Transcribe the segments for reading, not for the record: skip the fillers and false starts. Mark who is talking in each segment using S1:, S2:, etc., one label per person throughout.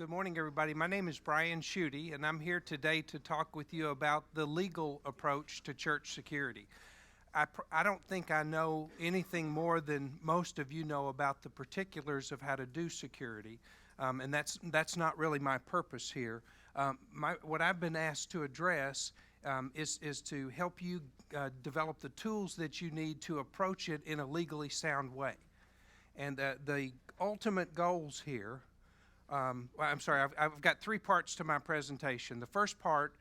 S1: Good morning, everybody. My name is Brian Schutte, and I'm here today to talk with you about the legal approach to church security. I don't think I know anything more than most of you know about the particulars of how to do security, and that's not really my purpose here. What I've been asked to address is to help you develop the tools that you need to approach it in a legally sound way. And the ultimate goals here, I've got three parts to my presentation. The first part,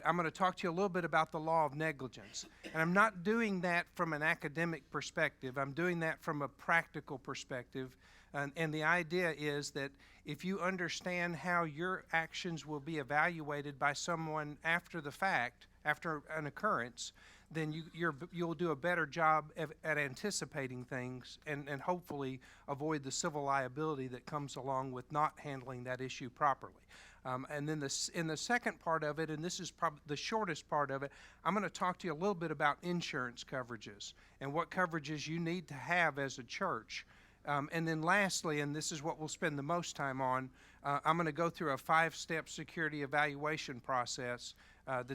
S1: I'm going to talk to you a little bit about the law of negligence. And I'm not doing that from an academic perspective. I'm doing that from a practical perspective. And the idea is that if you understand how your actions will be evaluated by someone after the fact, after an occurrence, then you'll do a better job at anticipating things and hopefully avoid the civil liability that comes along with not handling that issue properly. And then in the second part of it, and this is probably the shortest part of it, I'm going to talk to you a little bit about insurance coverages and what coverages you need to have as a church. And then lastly, and this is what we'll spend the most time on, I'm going to go through a 5-step security evaluation process,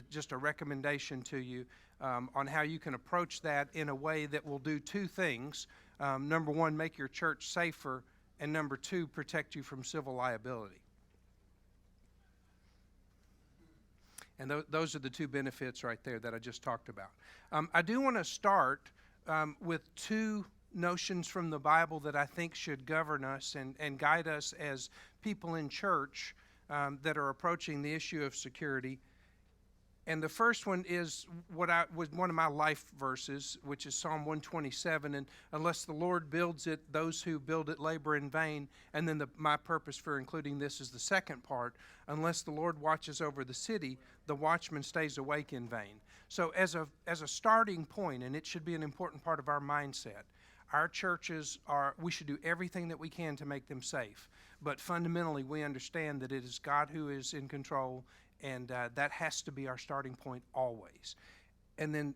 S1: just a recommendation to you on how you can approach that in a way that will do two things. Number one, make your church safer, and number two, protect you from civil liability. And those are the two benefits right there that I just talked about. I do want to start with two notions from the Bible that I think should govern us and guide us as people in church that are approaching the issue of security. And the first one is was one of my life verses, which is Psalm 127. And unless the Lord builds it, those who build it labor in vain. And then my purpose for including this is the second part. Unless the Lord watches over the city, the watchman stays awake in vain. So as a starting point, and it should be an important part of our mindset, our churches we should do everything that we can to make them safe. But fundamentally, we understand that it is God who is in control, and that has to be our starting point always. And then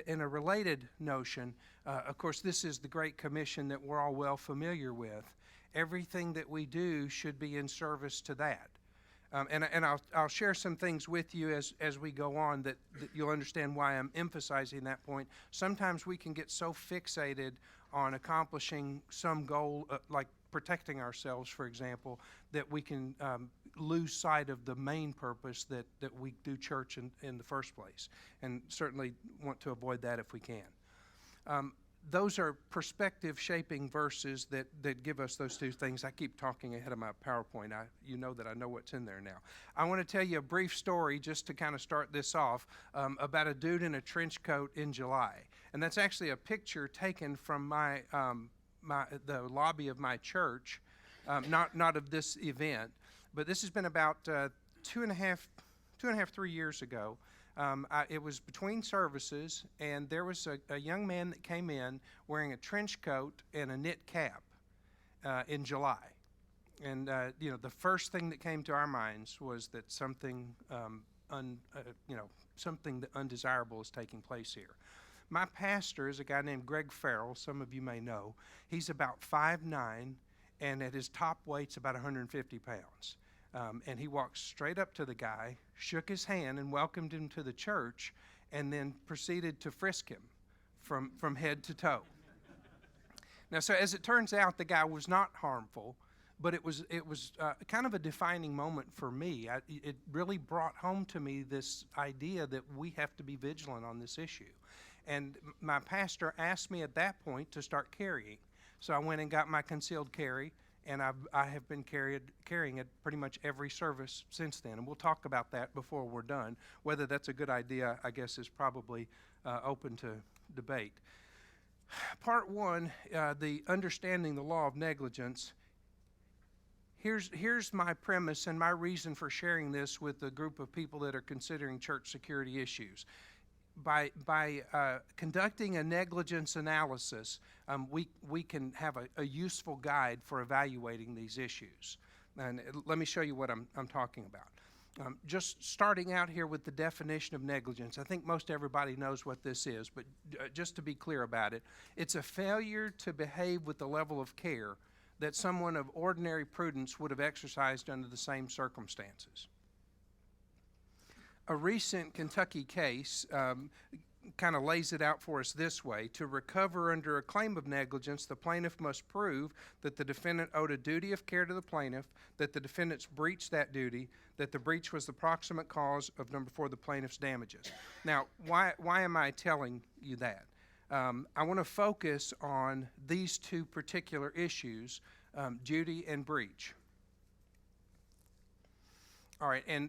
S1: in a related notion, of course, this is the Great Commission that we're all well familiar with. Everything that we do should be in service to that. And I'll share some things with you as we go on that you'll understand why I'm emphasizing that point. Sometimes we can get so fixated on accomplishing some goal, like protecting ourselves, for example, that we can lose sight of the main purpose that we do church in the first place, and certainly want to avoid that if we can. Those are perspective-shaping verses that give us those two things. I keep talking ahead of my PowerPoint. You know that I know what's in there now. I want to tell you a brief story just to kind of start this off about a dude in a trench coat in July. And that's actually a picture taken from the lobby of my church, not of this event. But this has been about 3 years ago. It was between services, and there was a young man that came in wearing a trench coat and a knit cap in July. And the first thing that came to our minds was that something something undesirable is taking place here. My pastor is a guy named Greg Farrell. Some of you may know. He's about 5'9", and at his top weight's about 150 pounds. And he walked straight up to the guy, shook his hand, and welcomed him to the church, and then proceeded to frisk him from head to toe. Now, so as it turns out, the guy was not harmful, but it was kind of a defining moment for me. It really brought home to me this idea that we have to be vigilant on this issue. And my pastor asked me at that point to start carrying. So I went and got my concealed carry, and I have been carrying it pretty much every service since then. And we'll talk about that before we're done. Whether that's a good idea, I guess, is probably open to debate. Part one, the understanding the law of negligence. Here's my premise and my reason for sharing this with a group of people that are considering church security issues. By conducting a negligence analysis, we can have a useful guide for evaluating these issues. And let me show you what I'm talking about. Just starting out here with the definition of negligence, I think most everybody knows what this is, but just to be clear about it, it's a failure to behave with the level of care that someone of ordinary prudence would have exercised under the same circumstances. A recent Kentucky case kind of lays it out for us this way. To recover under a claim of negligence, the plaintiff must prove that the defendant owed a duty of care to the plaintiff, that the defendants breached that duty, that the breach was the proximate cause of, number 4, the plaintiff's damages. Now, why am I telling you that? I want to focus on these two particular issues, duty and breach. All right, and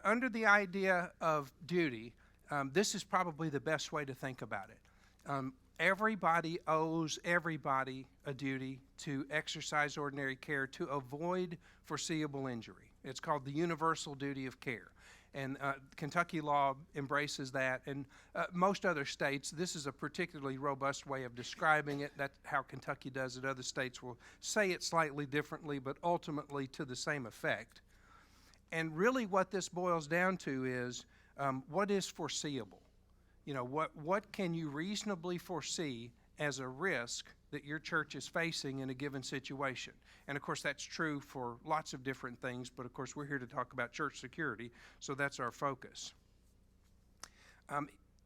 S1: under the idea of duty, this is probably the best way to think about it. Everybody owes everybody a duty to exercise ordinary care to avoid foreseeable injury. It's called the universal duty of care. And Kentucky law embraces that. And most other states, this is a particularly robust way of describing it. That's how Kentucky does it. Other states will say it slightly differently, but ultimately to the same effect. And really what this boils down to is what is foreseeable? You know, what can you reasonably foresee as a risk that your church is facing in a given situation? And of course that's true for lots of different things, but of course we're here to talk about church security, so that's our focus.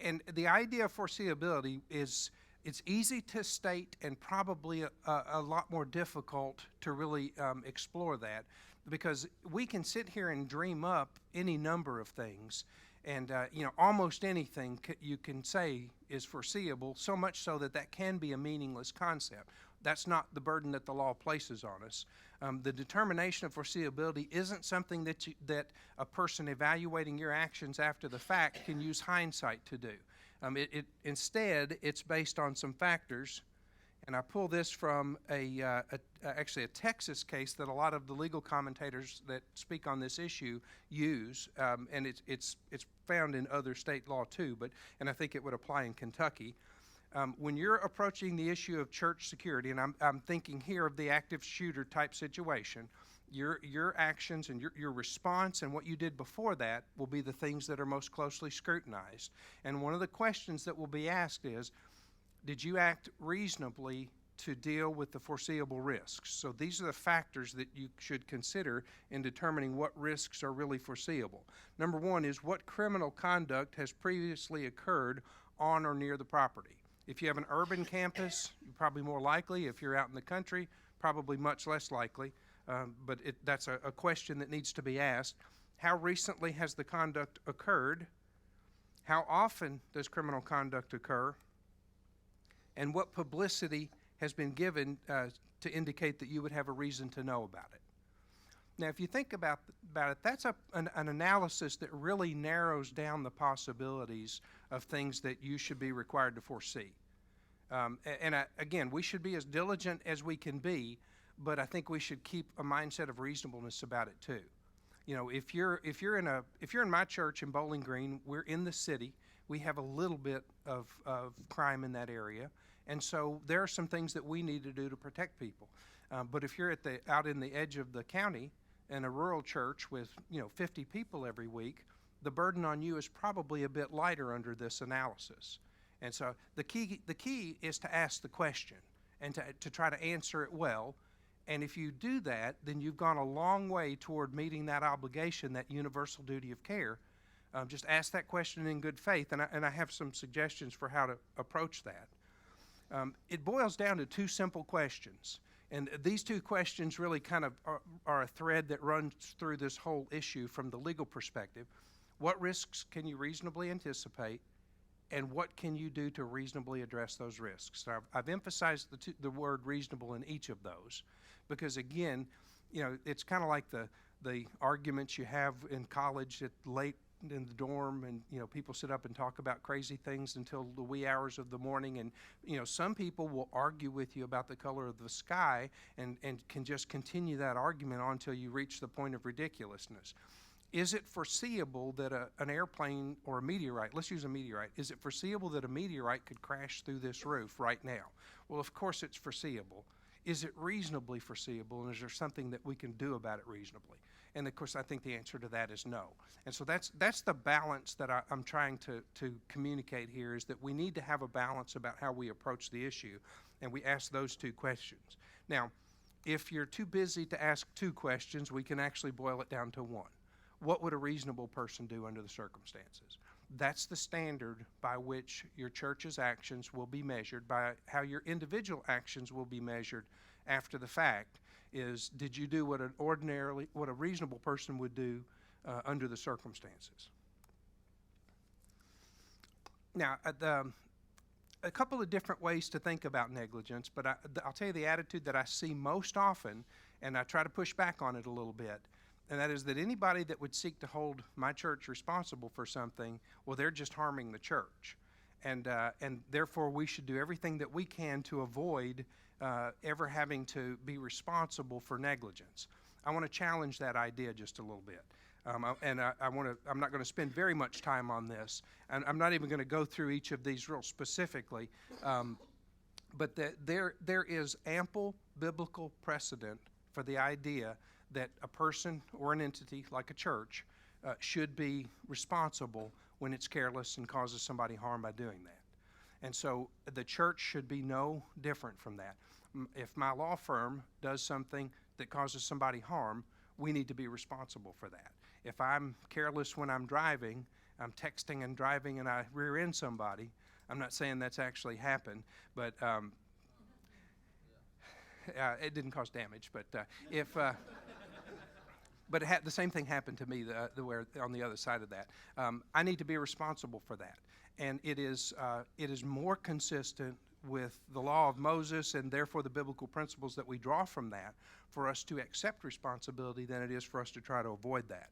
S1: And the idea of foreseeability is, it's easy to state and probably a lot more difficult to really explore that, because we can sit here and dream up any number of things, and you know, almost anything you can say is foreseeable, so much so that that can be a meaningless concept. That's not the burden that the law places on us. The determination of foreseeability isn't something that a person evaluating your actions after the fact can use hindsight to do. Instead, it's based on some factors, and I pull this from actually a Texas case that a lot of the legal commentators that speak on this issue use, and it's found in other state law too, and I think it would apply in Kentucky. When you're approaching the issue of church security, and I'm thinking here of the active shooter type situation, your actions and your response and what you did before that will be the things that are most closely scrutinized. And one of the questions that will be asked is, did you act reasonably to deal with the foreseeable risks? So these are the factors that you should consider in determining what risks are really foreseeable. Number 1 is, what criminal conduct has previously occurred on or near the property? If you have an urban campus, you're probably more likely. If you're out in the country, probably much less likely. But that's a question that needs to be asked. How recently has the conduct occurred? How often does criminal conduct occur? And what publicity has been given to indicate that you would have a reason to know about it? Now, if you think about it, that's an analysis that really narrows down the possibilities of things that you should be required to foresee. Again, we should be as diligent as we can be, but I think we should keep a mindset of reasonableness about it too. You know, if you're in my church in Bowling Green, we're in the city. We have a little bit of crime in that area, and so there are some things that we need to do to protect people. But if you're out in the edge of the county in a rural church with 50 people every week, the burden on you is probably a bit lighter under this analysis. And so the key is to ask the question and to try to answer it well. And if you do that, then you've gone a long way toward meeting that obligation, that universal duty of care. Just ask that question in good faith, and I have some suggestions for how to approach that. It boils down to two simple questions. And these two questions really kind of are a thread that runs through this whole issue from the legal perspective. What risks can you reasonably anticipate, and what can you do to reasonably address those risks? So I've emphasized the word reasonable in each of those because, again, it's kind of like the arguments you have in college at late in the dorm, and people sit up and talk about crazy things until the wee hours of the morning, and some people will argue with you about the color of the sky and can just continue that argument on until you reach the point of ridiculousness. Is it foreseeable that an airplane or a meteorite, let's use a meteorite, is it foreseeable that a meteorite could crash through this roof right now? Well, of course it's foreseeable. Is it reasonably foreseeable, and is there something that we can do about it reasonably? And of course, I think the answer to that is no. And so that's the balance that I'm trying to communicate here, is that we need to have a balance about how we approach the issue, and we ask those two questions. Now, If you're too busy to ask 2 questions, we can actually boil it down to 1. What would a reasonable person do under the circumstances? That's the standard by which your church's actions will be measured, by how your individual actions will be measured after the fact, is did you do what a reasonable person would do under the circumstances? Now, a couple of different ways to think about negligence, but I'll tell you the attitude that I see most often, and I try to push back on it a little bit, and that is that anybody that would seek to hold my church responsible for something, well, they're just harming the church. And therefore, we should do everything that we can to avoid ever having to be responsible for negligence. I want to challenge that idea just a little bit. I'm not going to spend very much time on this, and I'm not even going to go through each of these real specifically, but there is ample biblical precedent for the idea that a person or an entity like a church should be responsible when it's careless and causes somebody harm by doing that. And so the church should be no different from that. If my law firm does something that causes somebody harm, we need to be responsible for that. If I'm careless when I'm driving, I'm texting and driving and I rear end somebody, I'm not saying that's actually happened, but it didn't cause damage. But the same thing happened to me where on the other side of that. I need to be responsible for that, and it is more consistent with the law of Moses and therefore the biblical principles that we draw from that for us to accept responsibility than it is for us to try to avoid that.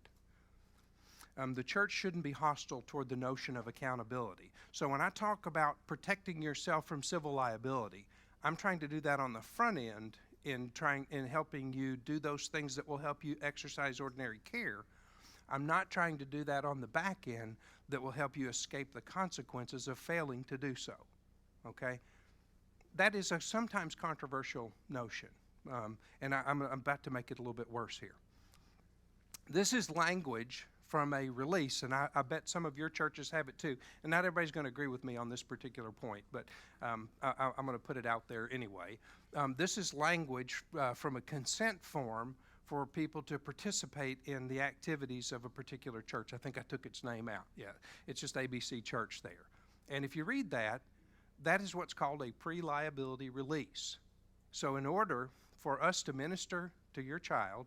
S1: The church shouldn't be hostile toward the notion of accountability. So when I talk about protecting yourself from civil liability, I'm trying to do that on the front end in helping you do those things that will help you exercise ordinary care. I'm not trying to do that on the back end that will help you escape the consequences of failing to do so. Okay? That is a sometimes controversial notion, and I'm about to make it a little bit worse here. This is language from a release, and I bet some of your churches have it too, and not everybody's going to agree with me on this particular point, but I'm going to put it out there anyway. This is language from a consent form for people to participate in the activities of a particular church. I think I took its name out. Yeah, it's just ABC Church there. And if you read that, that is what's called a pre-liability release. So in order for us to minister to your child,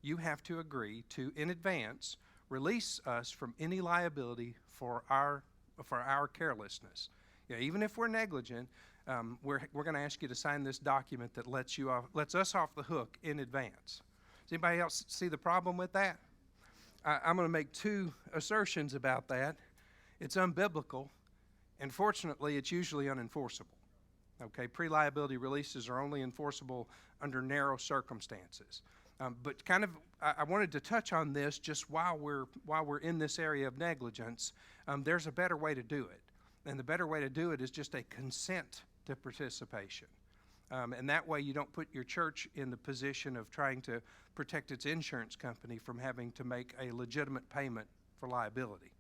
S1: you have to agree to, in advance, release us from any liability for our carelessness. Yeah, even if we're negligent, we're going to ask you to sign this document that lets us off the hook in advance. Does anybody else see the problem with that? I'm going to make 2 assertions about that. It's unbiblical, and fortunately, it's usually unenforceable. Okay, pre-liability releases are only enforceable under narrow circumstances. But I wanted to touch on this just while we're in this area of negligence. There's a better way to do it, and the better way to do it is just a consent to participation. And that way you don't put your church in the position of trying to protect its insurance company from having to make a legitimate payment for liability.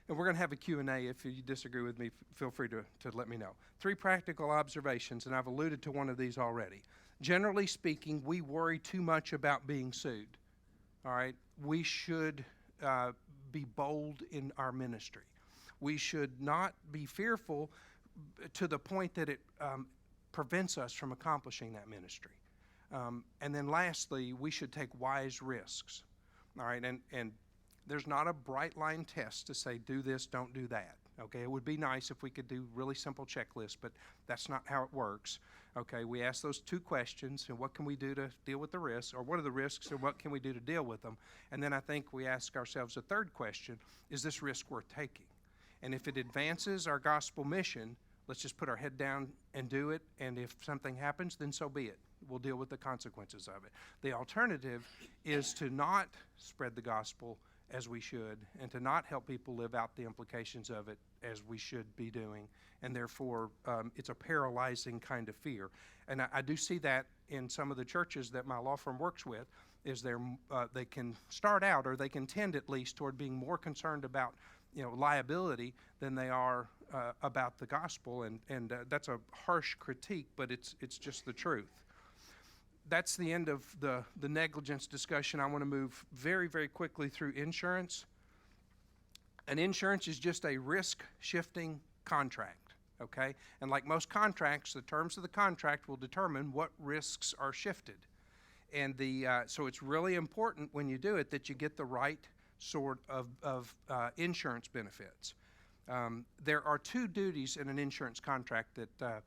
S1: And we're going to have a Q&A. If you disagree with me, feel free to let me know. 3 practical observations, and I've alluded to one of these already. Generally speaking, we worry too much about being sued. All right? We should be bold in our ministry. We should not be fearful to the point that it prevents us from accomplishing that ministry. And then lastly, we should take wise risks. All right? And there's not a bright line test to say do this, don't do that. Okay, it would be nice if we could do really simple checklists, but that's not how it works. Okay, we ask those 2 questions, and what can we do to deal with the risks, or what are the risks, and what can we do to deal with them? And then I think we ask ourselves a 3rd question, is this risk worth taking? And if it advances our gospel mission, let's just put our head down and do it, and if something happens, then so be it. We'll deal with the consequences of it. The alternative is to not spread the gospel as we should, and to not help people live out the implications of it as we should be doing, and therefore it's a paralyzing kind of fear. And I do see that in some of the churches that my law firm works with, is they can start out, or they can tend at least toward being more concerned about liability than they are about the gospel, and that's a harsh critique, but it's just the truth. that's the end of the negligence discussion. I want to move very, very quickly through insurance. An insurance is just a risk-shifting contract, okay? And like most contracts, the terms of the contract will determine what risks are shifted. And so it's really important when you do it that you get the right sort of insurance benefits. There are two duties in an insurance contract that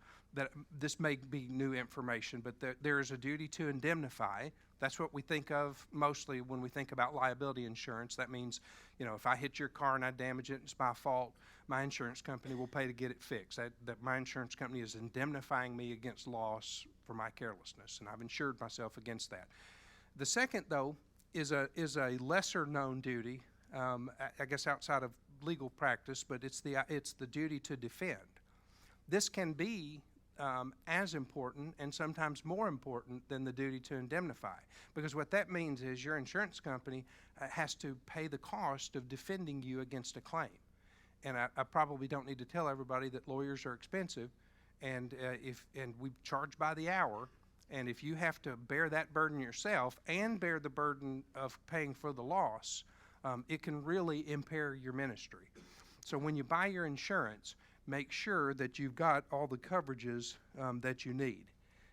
S1: this may be new information, but there is a duty to indemnify. That's what we think of mostly when we think about liability insurance. That means, if I hit your car and I damage it, it's my fault, my insurance company will pay to get it fixed. That my insurance company is indemnifying me against loss for my carelessness, and I've insured myself against that. The second, though, is a lesser known duty, I guess outside of legal practice, but it's the duty to defend. This can be as important and sometimes more important than the duty to indemnify, because what that means is your insurance company has to pay the cost of defending you against a claim. And I probably don't need to tell everybody that lawyers are expensive, and we charge by the hour. And if you have to bear that burden yourself and bear the burden of paying for the loss, it can really impair your ministry. So when you buy your insurance, make sure that you've got all the coverages that you need.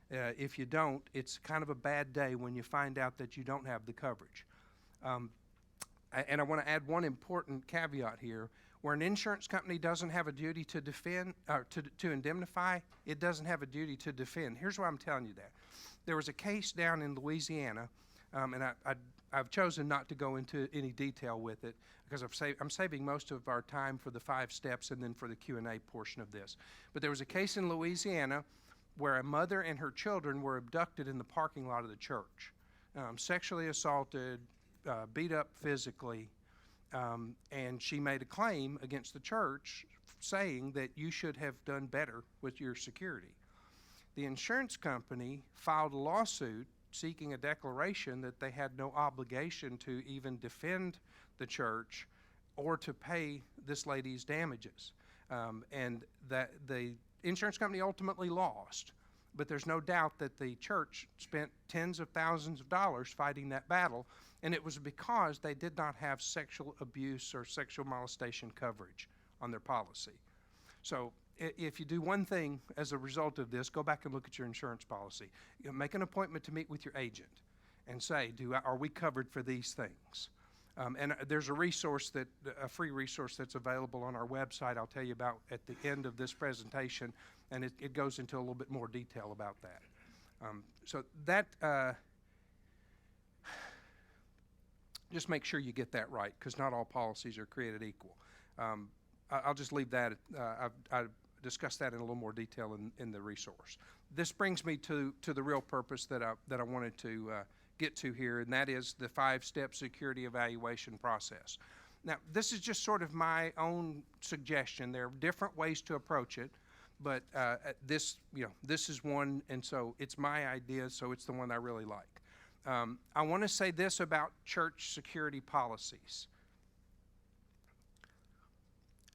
S1: If you don't, it's kind of a bad day when you find out that you don't have the coverage. And I want to add one important caveat here. Where an insurance company doesn't have a duty to defend, to indemnify, it doesn't have a duty to defend. Here's why I'm telling you that. There was a case down in Louisiana, and I've chosen not to go into any detail with it because I'm saving most of our time for the 5 steps and then for the Q&A portion of this. But there was a case in Louisiana where a mother and her children were abducted in the parking lot of the church, sexually assaulted, beat up physically, and she made a claim against the church saying that you should have done better with your security. The insurance company filed a lawsuit seeking a declaration that they had no obligation to even defend the church or to pay this lady's damages. And that the insurance company ultimately lost. But there's no doubt that the church spent tens of thousands of dollars fighting that battle, and it was because they did not have sexual abuse or sexual molestation coverage on their policy. So if you do one thing as a result of this, go back and look at your insurance policy. Make an appointment to meet with your agent and say, are we covered for these things? And there's a free resource that's available on our website I'll tell you about at the end of this presentation, and it goes into a little bit more detail about that. So that, just make sure you get that right, because not all policies are created equal. I'll just leave that. I've discussed that in a little more detail in the resource. This brings me to the real purpose that I wanted to get to here, and that is the 5-step security evaluation process. Now, this is just sort of my own suggestion. There are different ways to approach it, but this is one, and so it's my idea, so it's the one I really like. I want to say this about church security policies.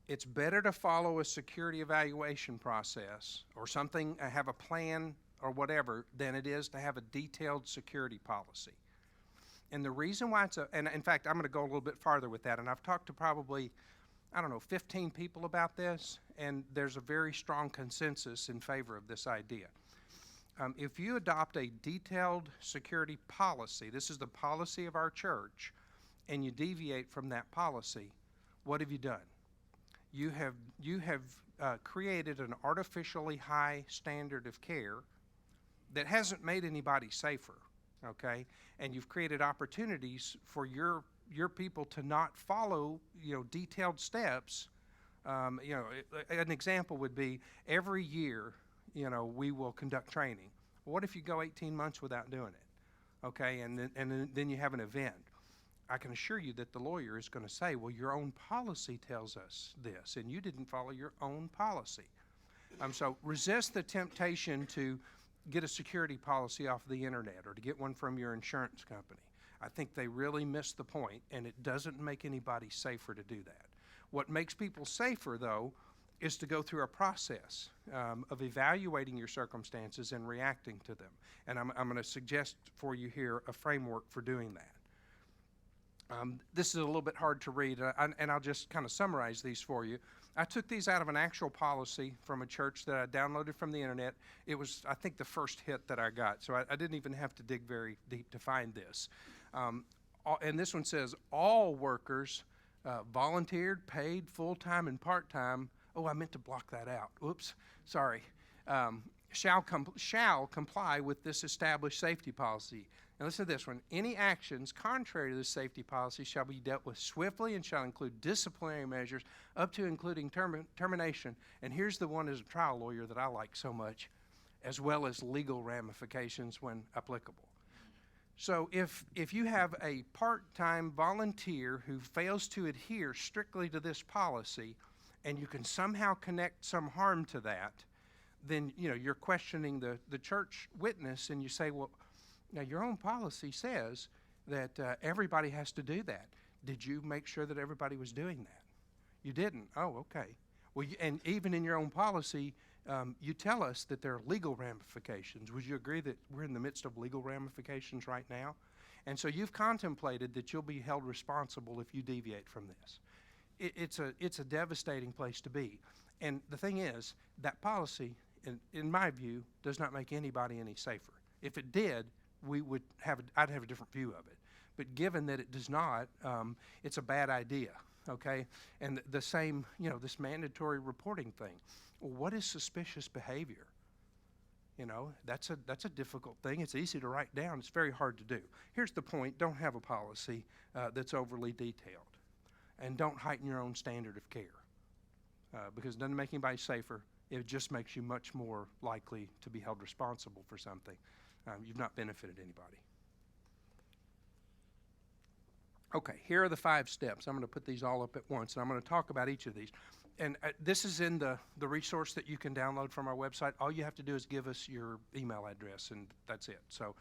S1: It's better to follow a security evaluation process or something, have a plan or whatever, than it is to have a detailed security policy. And the reason why and in fact, I'm going to go a little bit farther with that, and I've talked to probably, 15 people about this, and there's a very strong consensus in favor of this idea. If you adopt a detailed security policy, this is the policy of our church, and you deviate from that policy, what have you done? You have created an artificially high standard of care that hasn't made anybody safer, okay? And you've created opportunities for your people to not follow, detailed steps. An example would be every year, we will conduct training. What if you go 18 months without doing it, okay? And then you have an event. I can assure you that the lawyer is going to say, well, your own policy tells us this, and you didn't follow your own policy. So resist the temptation to get a security policy off the internet or to get one from your insurance company. I think they really miss the point, and it doesn't make anybody safer to do that. What makes people safer, though, is to go through a process of evaluating your circumstances and reacting to them. And I'm going to suggest for you here a framework for doing that. This is a little bit hard to read, and I'll just kind of summarize these for you. I took these out of an actual policy from a church that I downloaded from the internet. It was, I think, the first hit that I got, so I didn't even have to dig very deep to find this. And this one says, all workers, volunteered, paid, full-time, and part-time, oh, I meant to block that out. Oops, sorry. Shall comply with this established safety policy. Now listen to this one. Any actions contrary to this safety policy shall be dealt with swiftly and shall include disciplinary measures up to including termination. And here's the one as a trial lawyer that I like so much, as well as legal ramifications when applicable. So if you have a part-time volunteer who fails to adhere strictly to this policy, and you can somehow connect some harm to that, then you're questioning the church witness, and you say, well, now your own policy says that everybody has to do that. Did you make sure that everybody was doing that? You didn't. Oh, okay. Well, and even in your own policy, you tell us that there are legal ramifications. Would you agree that we're in the midst of legal ramifications right now? And so you've contemplated that you'll be held responsible if you deviate from this. It's a devastating place to be. And the thing is, that policy, in my view, does not make anybody any safer. If it did, I'd have a different view of it. But given that it does not, it's a bad idea, okay? And the same, this mandatory reporting thing. Well, what is suspicious behavior? That's a difficult thing. It's easy to write down. It's very hard to do. Here's the point. Don't have a policy that's overly detailed. And don't heighten your own standard of care because it doesn't make anybody safer. It just makes you much more likely to be held responsible for something. You've not benefited anybody. Okay, here are the 5 steps. I'm going to put these all up at once, and I'm going to talk about each of these. And this is in the resource that you can download from our website. All you have to do is give us your email address, and that's it. So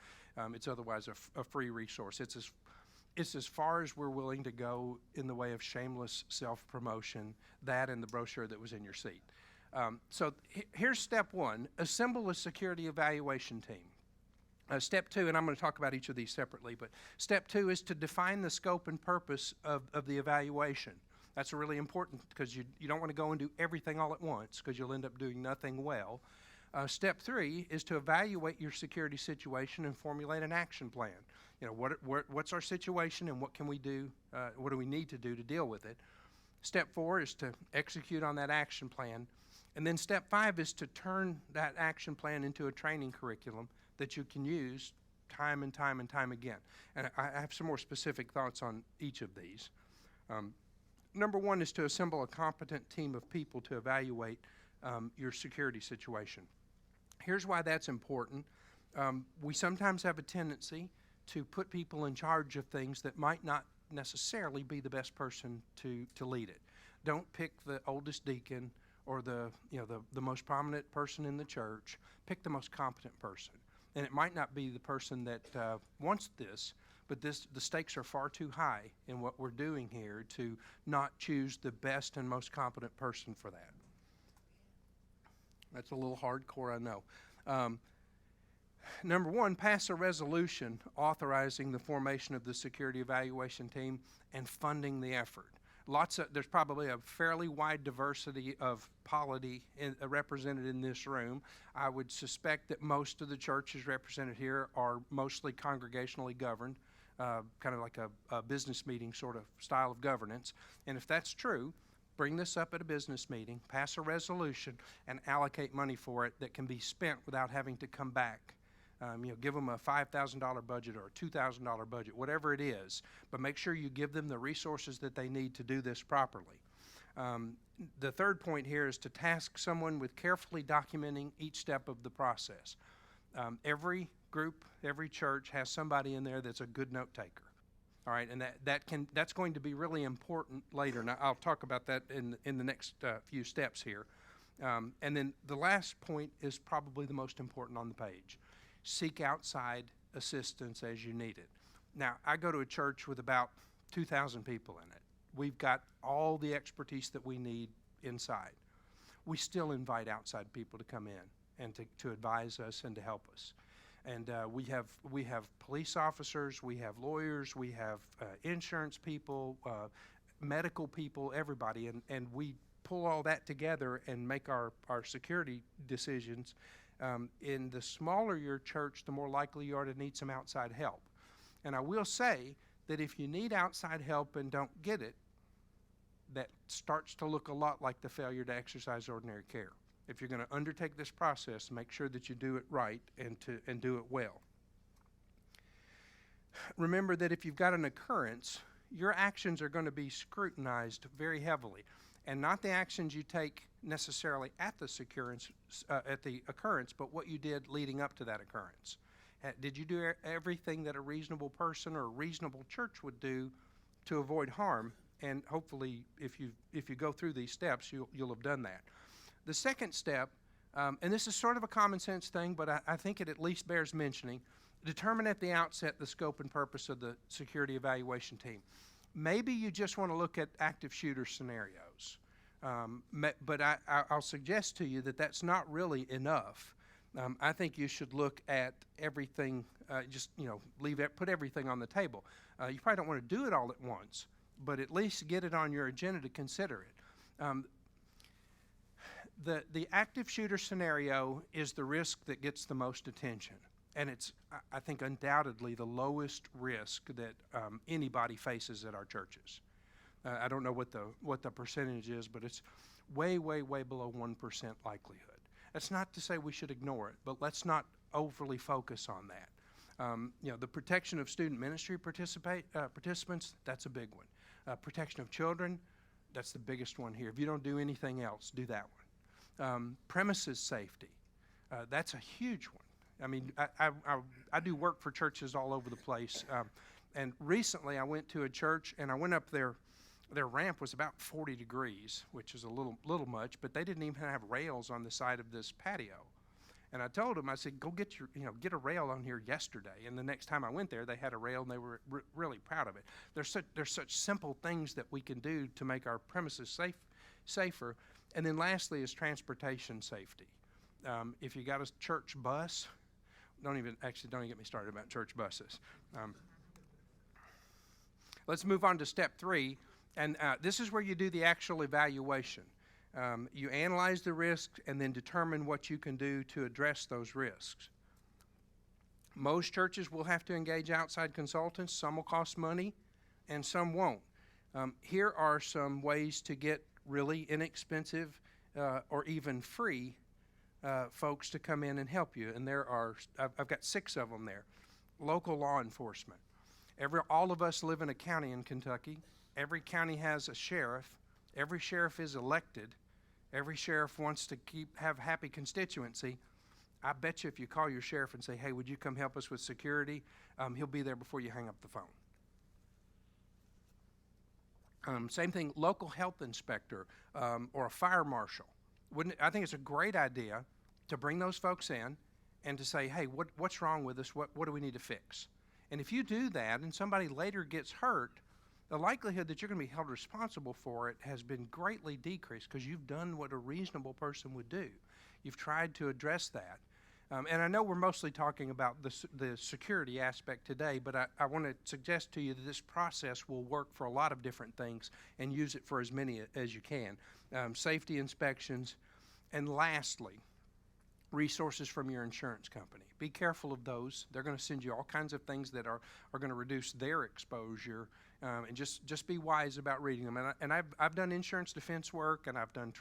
S1: it's otherwise a free resource. It's as far as we're willing to go in the way of shameless self-promotion, that and the brochure that was in your seat. So here's step 1, assemble a security evaluation team. Step 2, and I'm going to talk about each of these separately, but step 2 is to define the scope and purpose of the evaluation. That's really important because you don't want to go and do everything all at once because you'll end up doing nothing well. Step 3 is to evaluate your security situation and formulate an action plan. What's our situation and what can we do, what do we need to do to deal with it? Step 4 is to execute on that action plan. And then step 5 is to turn that action plan into a training curriculum that you can use time and time and time again. And I have some more specific thoughts on each of these. Number 1 is to assemble a competent team of people to evaluate your security situation. Here's why that's important. We sometimes have a tendency to put people in charge of things that might not necessarily be the best person to lead it. Don't pick the oldest deacon or the most prominent person in the church. Pick the most competent person. And it might not be the person that wants this, but the stakes are far too high in what we're doing here to not choose the best and most competent person for that. That's a little hardcore, I know. Number 1, pass a resolution authorizing the formation of the security evaluation team and funding the effort. There's probably a fairly wide diversity of polity represented in this room. I would suspect that most of the churches represented here are mostly congregationally governed, kind of like a business meeting sort of style of governance. And if that's true, bring this up at a business meeting, pass a resolution, and allocate money for it that can be spent without having to come back. Give them a $5,000 budget or a $2,000 budget, whatever it is, but make sure you give them the resources that they need to do this properly. The third point here is to task someone with carefully documenting each step of the process. Every group, every church has somebody in there that's a good note taker. All right, and that's going to be really important later. Now, I'll talk about that in the next few steps here. And then the last point is probably the most important on the page. Seek outside assistance as you need it. Now, I go to a church with about 2,000 people in it. We've got all the expertise that we need inside. we still invite outside people to come in and to advise us and to help us. And we have police officers, we have lawyers, we have insurance people, medical people, everybody, and we pull all that together and make our security decisions. In the smaller your church, the more likely you are to need some outside help. And I will say that if you need outside help and don't get it, that starts to look a lot like the failure to exercise ordinary care. If you're going to undertake this process, make sure that you do it right and do it well. Remember that if you've got an occurrence, your actions are going to be scrutinized very heavily, and not the actions you take necessarily at the occurrence, but what you did leading up to that occurrence. Did you do everything that a reasonable person or a reasonable church would do to avoid harm? And hopefully, if you go through these steps, you'll have done that. The second step, and this is sort of a common sense thing, but I think it at least bears mentioning, determine at the outset the scope and purpose of the security evaluation team. Maybe you just want to look at active shooter scenarios, but I'll suggest to you that that's not really enough. I think you should look at everything, put everything on the table. You probably don't want to do it all at once, but at least get it on your agenda to consider it. The active shooter scenario is the risk that gets the most attention, and it's, I think, undoubtedly the lowest risk that anybody faces at our churches. I don't know what the percentage is, but it's way, way, way below 1% likelihood. That's not to say we should ignore it, but let's not overly focus on that. The protection of student ministry participants, that's a big one. Protection of children, that's the biggest one here. If you don't do anything else, do that one. Premises safety, that's a huge one. I mean, I do work for churches all over the place, and recently I went to a church and I went up there. Their ramp was about 40 degrees, which is a little much, but they didn't even have rails on the side of this patio. And I told them, I said, go get a rail on here yesterday. And the next time I went there, they had a rail, and they were really proud of it. There's such simple things that we can do to make our premises safer. And then lastly is transportation safety. If you got a church bus, don't even get me started about church buses. Let's move on to step 3, and this is where you do the actual evaluation. You analyze the risks and then determine what you can do to address those risks. Most churches will have to engage outside consultants. Some will cost money, and some won't. Here are some ways to get really inexpensive or even free folks to come in and help you. And I've got 6 of them there. Local law enforcement. All of us live in a county in Kentucky. Every county has a sheriff. Every sheriff is elected. Every sheriff wants to have happy constituency. I bet you if you call your sheriff and say, hey, would you come help us with security, he'll be there before you hang up the phone. Same thing, local health inspector or a fire marshal. I think it's a great idea to bring those folks in and to say, hey, what's wrong with us? What do we need to fix? And if you do that and somebody later gets hurt, the likelihood that you're going to be held responsible for it has been greatly decreased because you've done what a reasonable person would do. You've tried to address that. And I know we're mostly talking about the security aspect today, but I want to suggest to you that this process will work for a lot of different things and use it for as many as you can. Safety inspections, and lastly, resources from your insurance company. Be careful of those. They're going to send you all kinds of things that are going to reduce their exposure, and just be wise about reading them. And I've done insurance defense work, and I've done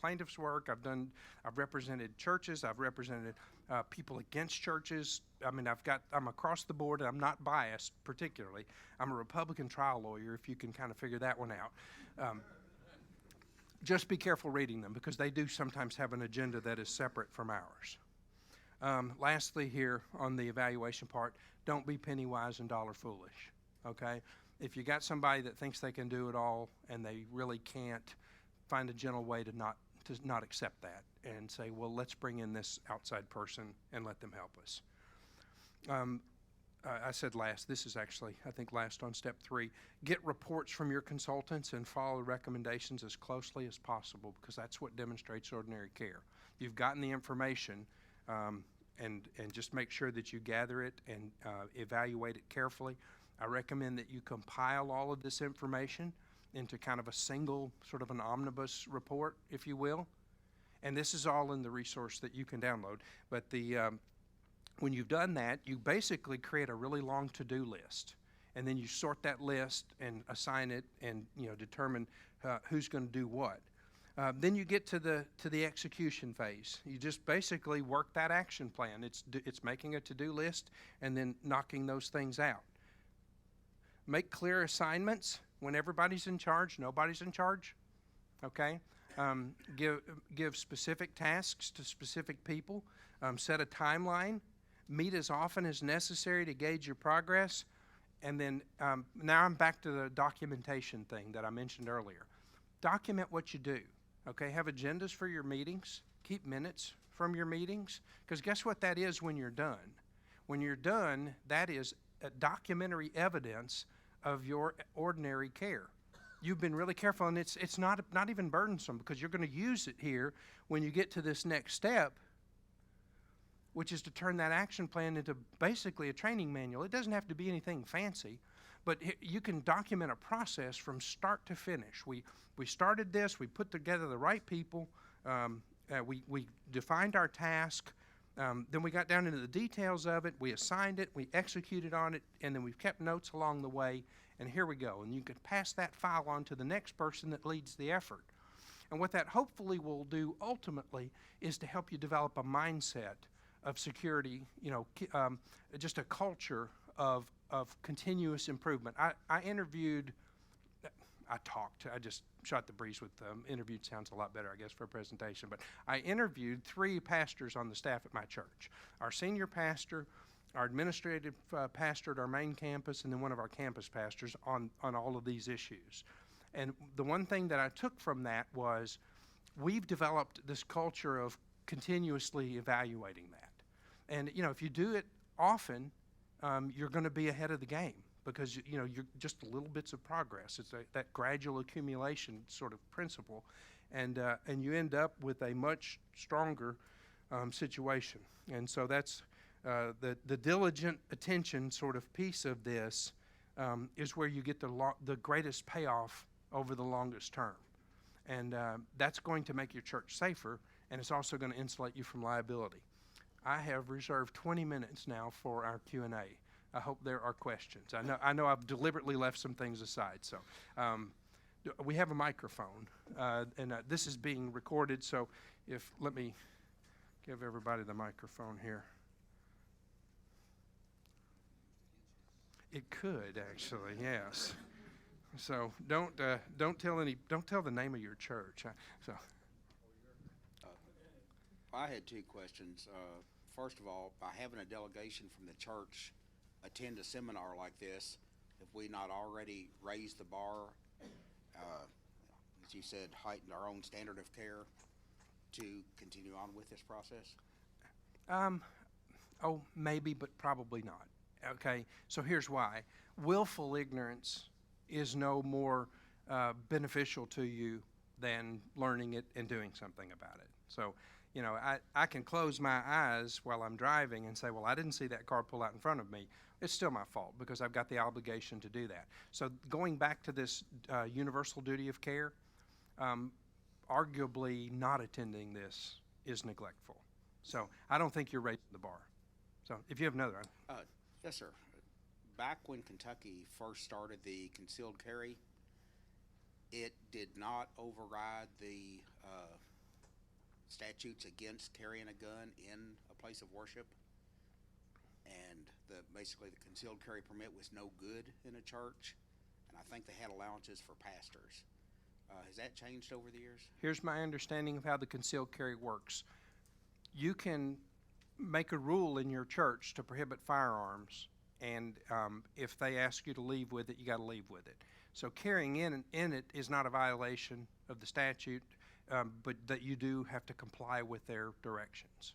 S1: plaintiffs work. I've represented churches. I've represented people against churches. I mean, I'm across the board, and I'm not biased particularly. I'm a Republican trial lawyer, if you can kind of figure that one out. Just be careful reading them because they do sometimes have an agenda that is separate from ours. Lastly here on the evaluation part, don't be penny wise and dollar foolish, okay? If you got somebody that thinks they can do it all and they really can't, find a gentle way to not accept that and say, well, let's bring in this outside person and let them help us. I said last, this is actually, I think, last on step 3. Get reports from your consultants and follow recommendations as closely as possible, because that's what demonstrates ordinary care. You've gotten the information, and just make sure that you gather it and evaluate it carefully. I recommend that you compile all of this information into kind of a single, sort of an omnibus report, if you will. And this is all in the resource that you can download. But when you've done that, you basically create a really long to-do list, and then you sort that list and assign it, and determine who's going to do what. Then you get to the execution phase. You just basically work that action plan. It's making a to-do list and then knocking those things out. Make clear assignments. When everybody's in charge, nobody's in charge. Okay. Give specific tasks to specific people. Set a timeline. Meet as often as necessary to gauge your progress. And then now I'm back to the documentation thing that I mentioned earlier. Document what you do. Okay, have agendas for your meetings. Keep minutes from your meetings. Because guess what that is when you're done? When you're done, that is a documentary evidence of your ordinary care. You've been really careful, and it's not even burdensome, because you're going to use it here when you get to this next step, which is to turn that action plan into basically a training manual. It doesn't have to be anything fancy, but you can document a process from start to finish. We started this, we put together the right people, we defined our task, then we got down into the details of it, we assigned it, we executed on it, and then we've kept notes along the way, and here we go. And you can pass that file on to the next person that leads the effort. And what that hopefully will do ultimately is to help you develop a mindset of security, just a culture of continuous improvement. I just shot the breeze with interviewed sounds a lot better, I guess, for a presentation. But I interviewed 3 pastors on the staff at my church. Our senior pastor, our administrative pastor at our main campus, and then one of our campus pastors on all of these issues. And the one thing that I took from that was we've developed this culture of continuously evaluating that. And, if you do it often, you're going to be ahead of the game, because, you're just little bits of progress. It's that gradual accumulation sort of principle. And you end up with a much stronger situation. And so that's the diligent attention sort of piece of this is where you get the greatest payoff over the longest term. And that's going to make your church safer, and it's also going to insulate you from liability. I have reserved 20 minutes now for our Q&A. I hope there are questions. I know I've deliberately left some things aside. So we have a microphone, and this is being recorded. So let me give everybody the microphone here. It could actually, yes. So don't tell the name of your church.
S2: I had 2 questions. First of all, by having a delegation from the church attend a seminar like this, have we not already raised the bar, as you said, heightened our own standard of care to continue on with this process? Maybe, but probably not. Okay, so here's why. Willful ignorance is no more beneficial to you than learning it and doing something about it. So, I can close my eyes while I'm driving and say, well, I didn't see that car pull out in front of me. It's still my fault, because I've got the obligation to do that. So going back to this universal duty of care, arguably not attending this is neglectful. So I don't think you're raising the bar. So if you have another one. Yes, sir. Back when Kentucky first started the concealed carry, it did not override the statutes against carrying a gun in a place of worship, and basically the concealed carry permit was no good in a church, and I think they had allowances for pastors. Has that changed over the years?
S1: Here's my understanding of how the concealed carry works. You can make a rule in your church to prohibit firearms, and if they ask you to leave with it, you got to leave with it. So carrying in it is not a violation of the statute, but that you do have to comply with their directions.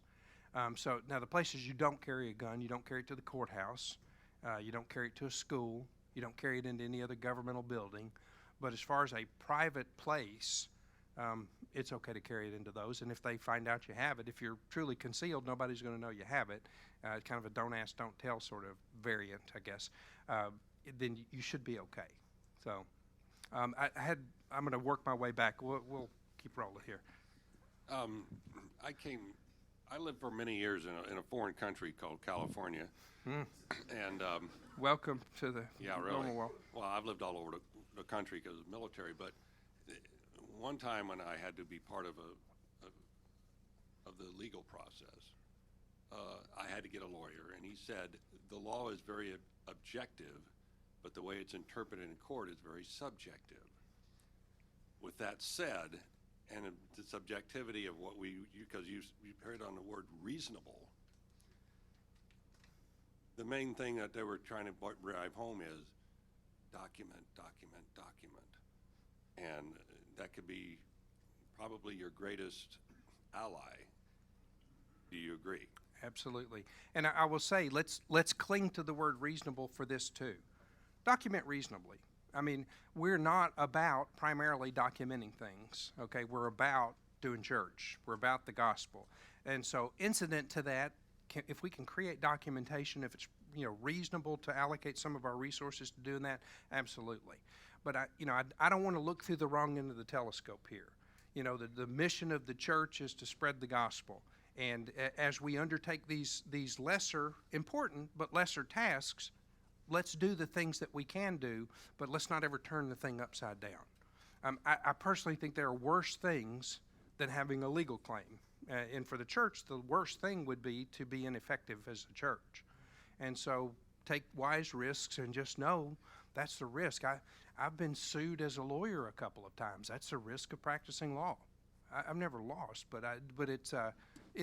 S1: So now the places you don't carry a gun, you don't carry it to the courthouse. You don't carry it to a school. You don't carry it into any other governmental building. But as far as a private place, it's okay to carry it into those. And if they find out you have it, if you're truly concealed, nobody's going to know you have it. Kind of a don't ask, don't tell sort of variant, I guess. Then you should be okay. So I'm going to work my way back. We'll keep rolling here.
S3: I lived for many years in a foreign country called California. And
S1: Welcome to the
S3: yeah, really.
S1: normal world.
S3: Well, I've lived all over the country because of the military, but one time when I had to be part of the legal process, I had to get a lawyer, and he said the law is very objective, but the way it's interpreted in court is very subjective. With that said, and the subjectivity of what because you heard on the word reasonable, the main thing that they were trying to drive home is document, document, document. And that could be probably your greatest ally. Do you agree?
S1: Absolutely. And I will say, let's cling to the word reasonable for this too. Document reasonably. I mean, we're not about primarily documenting things, okay? We're about doing church. We're about the gospel. And so incident to that, if we can create documentation, if it's reasonable to allocate some of our resources to doing that, absolutely. But I don't want to look through the wrong end of the telescope here. The mission of the church is to spread the gospel. And as we undertake these lesser important but lesser tasks, let's do the things that we can do, but let's not ever turn the thing upside down. I personally think there are worse things than having a legal claim. And for the church, the worst thing would be to be ineffective as a church. And so take wise risks and just know that's the risk. I've been sued as a lawyer a couple of times. That's the risk of practicing law. I've never lost, but it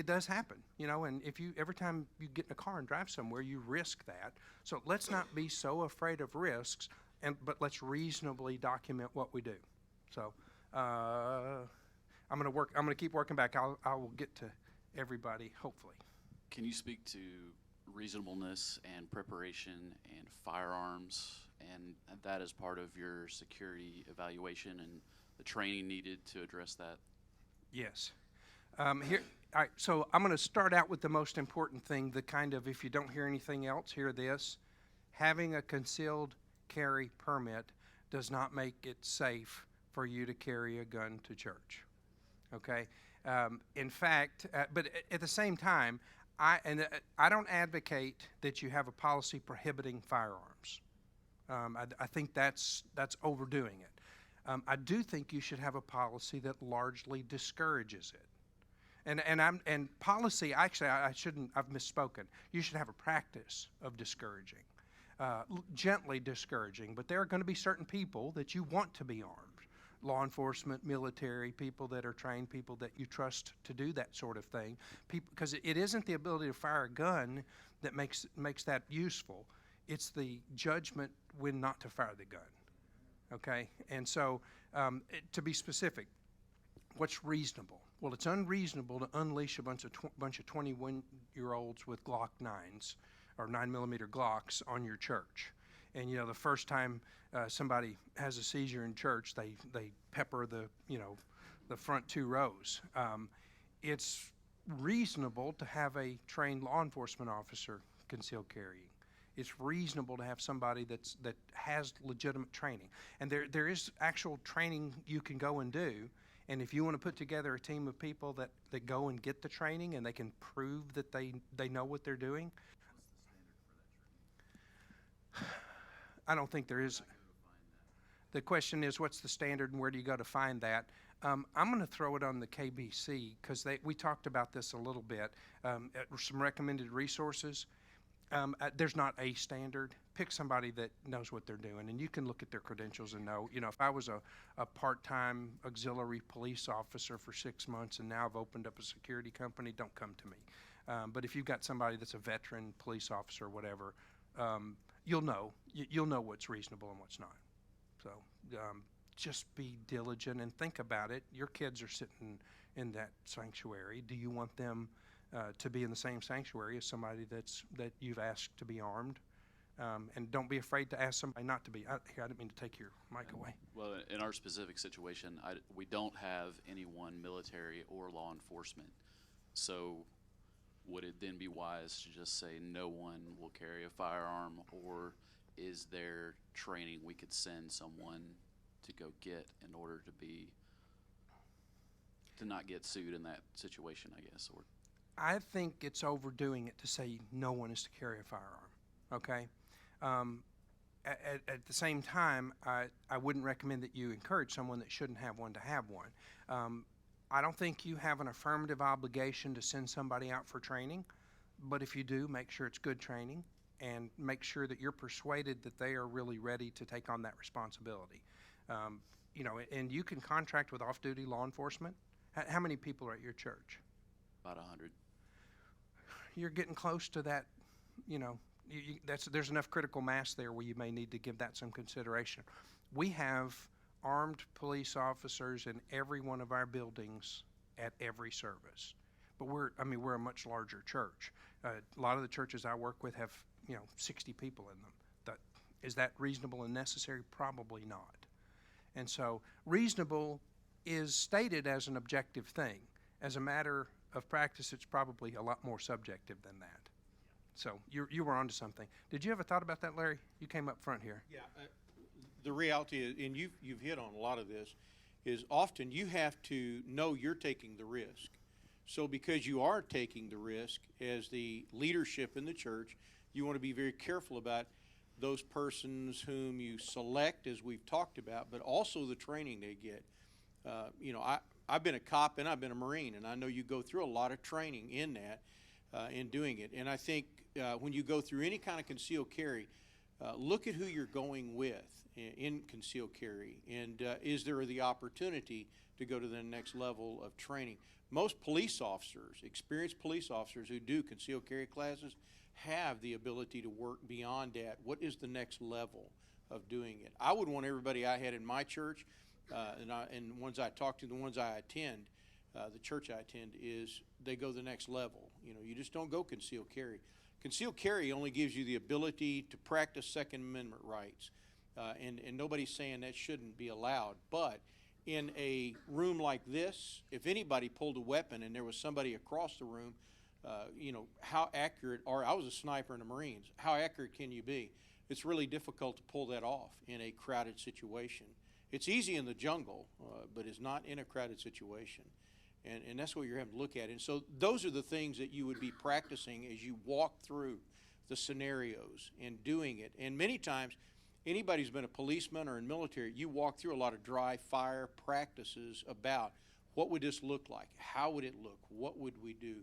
S1: does happen, and every time you get in a car and drive somewhere, you risk that. So let's not be so afraid of risks, but let's reasonably document what we do. So I'm going to keep working back. I will get to everybody, hopefully.
S4: Can you speak to reasonableness and preparation and firearms and that as part of your security evaluation and the training needed to address that?
S1: Yes. All right, so I'm going to start out with the most important thing, the kind of, if you don't hear anything else, hear this. Having a concealed carry permit does not make it safe for you to carry a gun to church. Okay? In fact, but at the same time, I don't advocate that you have a policy prohibiting firearms. I think that's overdoing it. I do think you should have a policy that largely discourages it. And policy, actually, I've misspoken. You should have a practice of discouraging, gently discouraging. But there are going to be certain people that you want to be armed. Law enforcement, military, people that are trained, people that you trust to do that sort of thing. Because it isn't the ability to fire a gun that makes that useful. It's the judgment when not to fire the gun. Okay? And so, to be specific, what's reasonable? Well, it's unreasonable to unleash a bunch of 21-year-olds with Glock 9s or 9mm Glocks on your church. And the first time somebody has a seizure in church, they pepper the front two rows. It's reasonable to have a trained law enforcement officer concealed carrying. It's reasonable to have somebody that has legitimate training. And there is actual training you can go and do. And if you want to put together a team of people that go and get the training and they can prove that they know what they're doing, I don't think there is. The question is, what's the standard and where do you go to find that? I'm going to throw it on the KBC because we talked about this a little bit. Some recommended resources. There's not a standard. Pick somebody that knows what they're doing, and you can look at their credentials and know. If I was a part-time auxiliary police officer for 6 months and now I've opened up a security company, don't come to me. But if you've got somebody that's a veteran police officer or whatever, you'll know. You'll know what's reasonable and what's not. So just be diligent and think about it. Your kids are sitting in that sanctuary. Do you want them to be in the same sanctuary as somebody that you've asked to be armed? And don't be afraid to ask somebody not to be. Here, I didn't mean to take your mic away.
S4: Well, in our specific situation, we don't have anyone military or law enforcement. So would it then be wise to just say no one will carry a firearm, or is there training we could send someone to go get in order to not get sued in that situation, I guess? Or
S1: I think it's overdoing it to say no one is to carry a firearm, okay? At the same time, I wouldn't recommend that you encourage someone that shouldn't have one to have one. I don't think you have an affirmative obligation to send somebody out for training, but if you do, make sure it's good training and make sure that you're persuaded that they are really ready to take on that responsibility. You know, and you can contract with off-duty law enforcement. How many people are at your church?
S4: about 100.
S1: You're getting close to that, you know, there's enough critical mass there where you may need to give that some consideration. We have armed police officers in every one of our buildings at every service. But we're a much larger church. A lot of the churches I work with have, 60 people in them. Is that reasonable and necessary? Probably not. And so reasonable is stated as an objective thing. As a matter of practice, it's probably a lot more subjective than that. So you were onto something. Did you ever thought about that, Larry? You came up front here.
S5: Yeah, the reality is, and you've hit on a lot of this, is often you have to know you're taking the risk. So because you are taking the risk as the leadership in the church, you want to be very careful about those persons whom you select, as we've talked about, but also the training they get. I've been a cop and I've been a Marine, and I know you go through a lot of training in that, in doing it. And I think when you go through any kind of concealed carry, look at who you're going with in concealed carry, and is there the opportunity to go to the next level of training? Most police officers, experienced police officers who do concealed carry classes, have the ability to work beyond that. What is the next level of doing it? I would want everybody I had in my church, and ones I talk to, the ones I attend, the church I attend, is they go the next level. You just don't go concealed carry. Concealed carry only gives you the ability to practice Second Amendment rights, and nobody's saying that shouldn't be allowed. But in a room like this, if anybody pulled a weapon and there was somebody across the room, how accurate, or I was a sniper in the Marines, how accurate can you be? It's really difficult to pull that off in a crowded situation. It's easy in the jungle, but it's not in a crowded situation. And that's what you're having to look at. And so those are the things that you would be practicing as you walk through the scenarios and doing it. And many times, anybody who's been a policeman or in military, you walk through a lot of dry fire practices about what would this look like? How would it look? What would we do?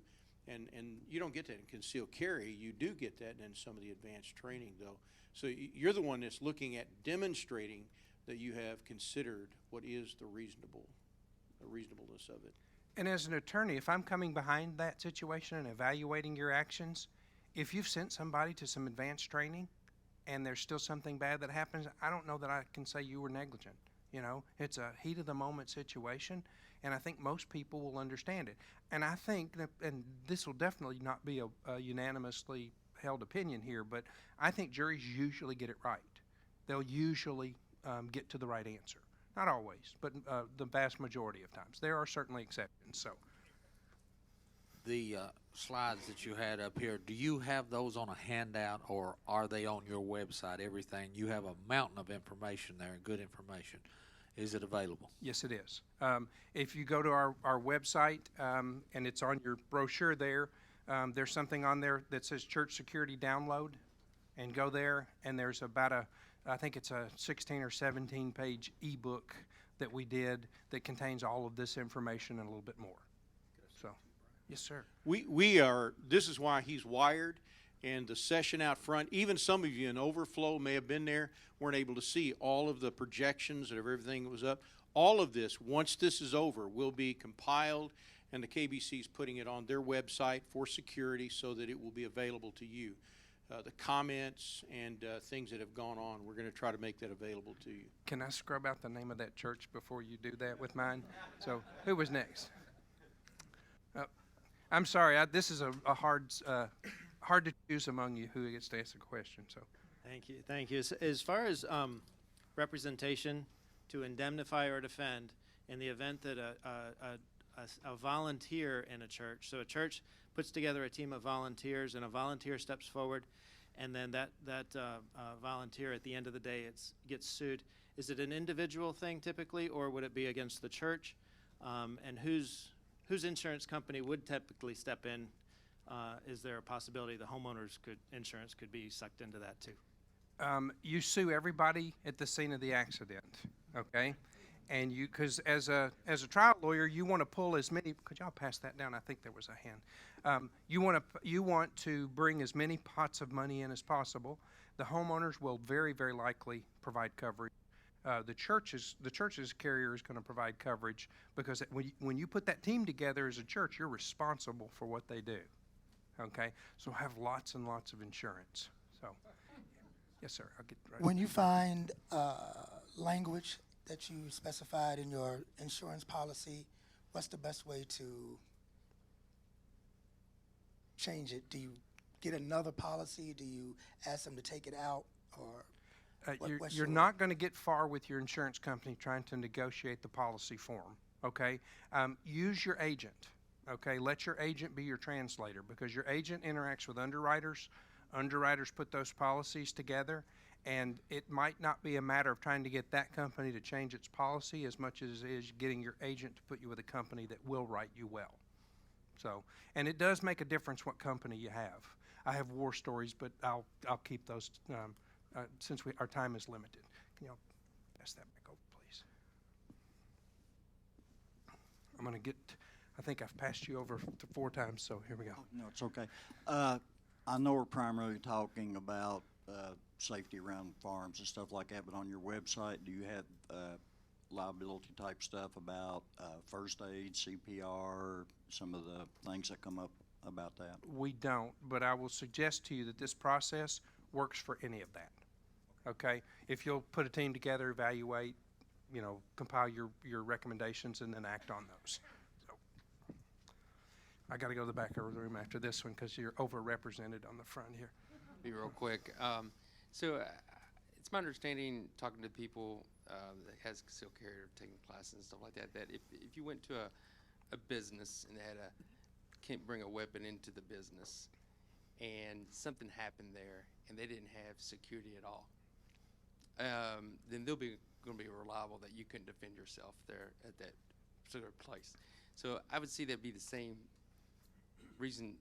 S5: And you don't get that in concealed carry. You do get that in some of the advanced training, though. So you're the one that's looking at demonstrating that you have considered what is the reasonableness of it.
S1: And as an attorney, if I'm coming behind that situation and evaluating your actions, if you've sent somebody to some advanced training and there's still something bad that happens, I don't know that I can say you were negligent. It's a heat of the moment situation, and I think most people will understand it. And I think that, and this will definitely not be a unanimously held opinion here, but I think juries usually get it right. They'll usually get to the right answer. Not always, but the vast majority of times. There are certainly exceptions. So,
S6: the slides that you had up here, do you have those on a handout, or are they on your website? Everything, you have a mountain of information there, good information. Is it available?
S1: yes, it is. If you go to our website and it's on your brochure there, there's something on there that says Church Security Download, and go there, and there's about I think it's a 16 or 17 page ebook that we did that contains all of this information and a little bit more. So, yes, sir.
S5: This is why he's wired, and the session out front, even some of you in overflow may have been there, weren't able to see all of the projections of everything that was up. All of this, once this is over, will be compiled, and the KBC is putting it on their website for security so that it will be available to you. The comments and things that have gone on, we're going to try to make that available to you.
S1: Can I scrub out the name of that church before you do that with mine? So, who was next? I'm sorry. This is a hard to choose among you who gets to ask a question. So,
S7: Thank you. Thank you. As far as representation to indemnify or defend in the event that a volunteer in a church, so a church puts together a team of volunteers and a volunteer steps forward, and then that volunteer at the end of the day gets sued. Is it an individual thing typically, or would it be against the church? And whose insurance company would typically step in? Is there a possibility the homeowner's insurance could be sucked into that too?
S1: You sue everybody at the scene of the accident, okay? And because as a trial lawyer, you want to pull as many. Could y'all pass that down? I think there was a hand. You want to bring as many pots of money in as possible. The homeowners will very, very likely provide coverage. The church's carrier is going to provide coverage because when you put that team together as a church, you're responsible for what they do. Okay, so have lots and lots of insurance. So, yes, sir. I'll get right.
S8: When you find language that you specified in your insurance policy, what's the best way to change it? Do you get another policy? Do you ask them to take it out, or
S1: You're not going to get far with your insurance company trying to negotiate the policy form. Okay, use your agent. Okay, let your agent be your translator because your agent interacts with underwriters. Underwriters put those policies together, and it might not be a matter of trying to get that company to change its policy as much as it is getting your agent to put you with a company that will write you well. So, and it does make a difference what company you have. I have war stories, but I'll keep those since our time is limited. Can y'all pass that back over, please? I'm going to get. I think I've passed you over 4 times, so here we go.
S9: Oh, no, it's okay. I know we're primarily talking about safety around farms and stuff like that, but on your website, do you have liability type stuff about first aid, CPR, some of the things that come up about that?
S1: We don't, but I will suggest to you that this process works for any of that. Okay? If you'll put a team together, evaluate, compile your recommendations, and then act on those. I got to go to the back of the room after this one because you're overrepresented on the front here.
S10: Be real quick. It's my understanding, talking to people that has concealed carry or taking classes and stuff like that, that if you went to a business and they can't bring a weapon into the business and something happened there and they didn't have security at all, then they'll be going to be reliable that you couldn't defend yourself there at that particular place. So I would see that be the same reason,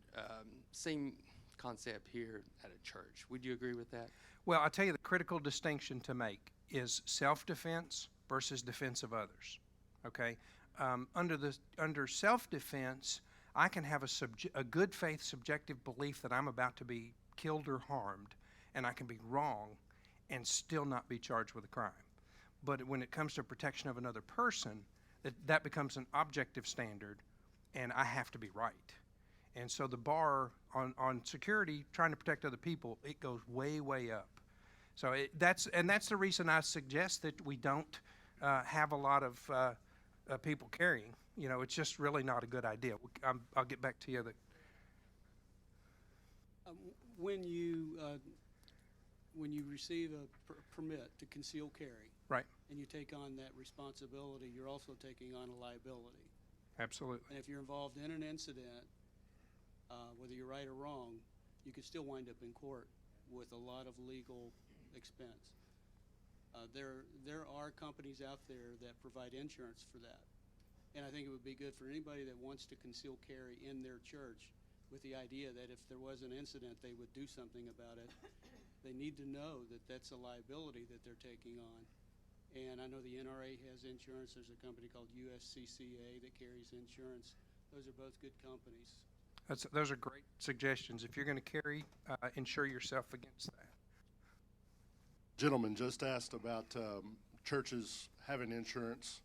S10: same concept here at a church. Would you agree with that?
S1: Well, I'll tell you the critical distinction to make is self-defense versus defense of others. Okay? Under self-defense, I can have a good faith subjective belief that I'm about to be killed or harmed, and I can be wrong and still not be charged with a crime. But when it comes to protection of another person, that becomes an objective standard, and I have to be right. And so the bar on security, trying to protect other people, it goes way, way up. So that's the reason I suggest that we don't have a lot of people carrying. It's just really not a good idea. I'll get back to you.
S11: When you receive a permit to conceal carry,
S1: right,
S11: and you take on that responsibility, you're also taking on a liability.
S1: Absolutely.
S11: And if you're involved in an incident, whether you're right or wrong, you could still wind up in court with a lot of legal expense. There are companies out there that provide insurance for that. And I think it would be good for anybody that wants to conceal carry in their church with the idea that if there was an incident, they would do something about it. They need to know that that's a liability that they're taking on. And I know the NRA has insurance. There's a company called USCCA that carries insurance. Those are both good companies.
S1: Those are great suggestions. If you're going to carry, insure yourself against that.
S12: Gentleman just asked about churches having insurance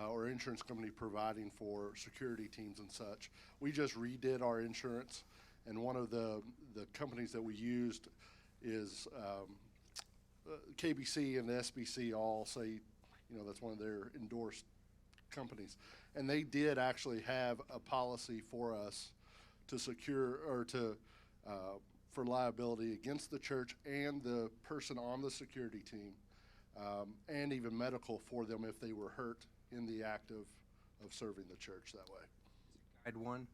S12: or insurance company providing for security teams and such. We just redid our insurance, and one of the companies that we used is KBC and the SBC all say, that's one of their endorsed companies. And they did actually have a policy for us to secure or to for liability against the church and the person on the security team, and even medical for them if they were hurt in the act of serving the church that way.
S1: Guide One,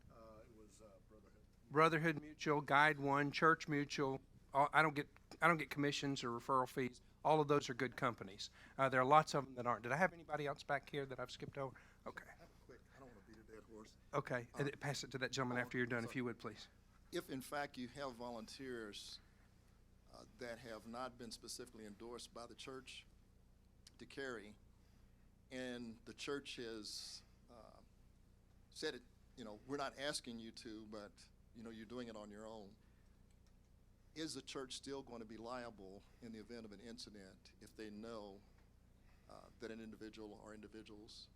S12: It was Brotherhood.
S1: Brotherhood Mutual, Guide One, Church Mutual. I don't get commissions or referral fees. All of those are good companies. There are lots of them that aren't. Did I have anybody else back here that I've skipped over? Okay.
S13: Quick, I don't want to beat a dead horse.
S1: Okay. Pass it to that gentleman after you're done, if you would, please.
S13: If in fact you have volunteers that have not been specifically endorsed by the church to carry, and the church has said it, we're not asking you to, but you're doing it on your own, is the church still going to be liable in the event of an incident if they know that an individual or individuals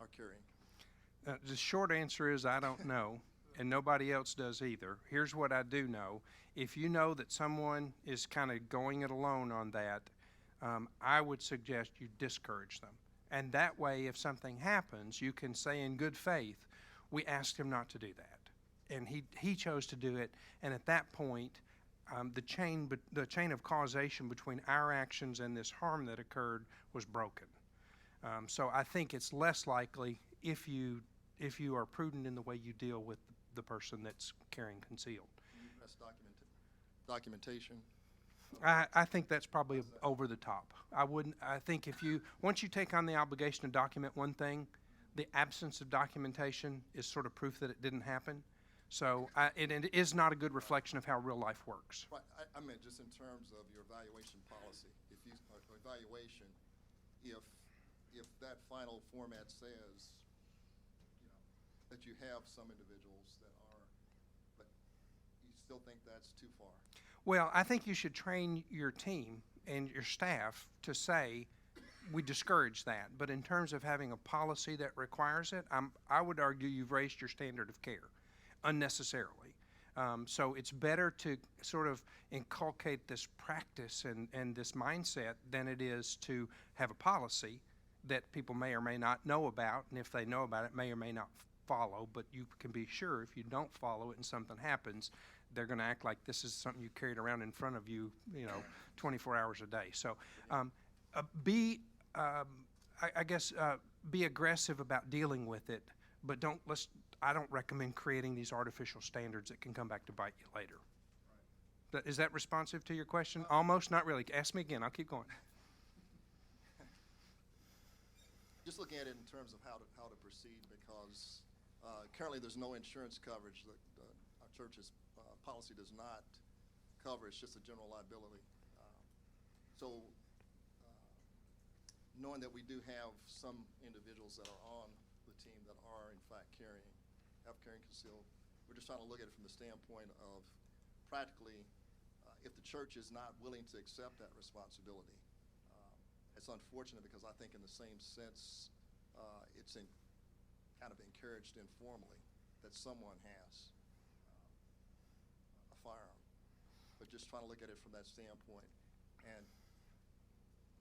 S13: are carrying?
S1: The short answer is I don't know, and nobody else does either. Here's what I do know. If you know that someone is kind of going it alone on that, I would suggest you discourage them. And that way, if something happens, you can say in good faith, we asked him not to do that. And he chose to do it, and at that point, the chain of causation between our actions and this harm that occurred was broken. So I think it's less likely if you are prudent in the way you deal with the person that's carrying concealed.
S13: Can you press documentation?
S1: I think that's probably over the top. I think once you take on the obligation to document one thing, the absence of documentation is sort of proof that it didn't happen. So it is not a good reflection of how real life works.
S13: Right, I meant just in terms of your evaluation policy. If you, evaluation, if that final format says, that you have some individuals that are, but you still think that's too far?
S1: Well, I think you should train your team and your staff to say, we discourage that. But in terms of having a policy that requires it, I would argue you've raised your standard of care unnecessarily. So it's better to sort of inculcate this practice and this mindset than it is to have a policy that people may or may not know about, and if they know about it, may or may not follow. But you can be sure if you don't follow it and something happens, they're going to act like this is something you carried around in front of you, 24 hours a day. So be aggressive about dealing with it, but I don't recommend creating these artificial standards that can come back to bite you later. Right. Is that responsive to your question? Almost, not really. Ask me again. I'll keep going.
S13: Just looking at it in terms of how to proceed, because currently there's no insurance coverage. Our church's policy does not cover. It's just a general liability. So knowing that we do have some individuals that are on the team that are in fact have carrying concealed, we're just trying to look at it from the standpoint of practically, if the church is not willing to accept that responsibility, it's unfortunate, because I think in the same sense, it's kind of encouraged informally that someone has a firearm. But just trying to look at it from that standpoint. And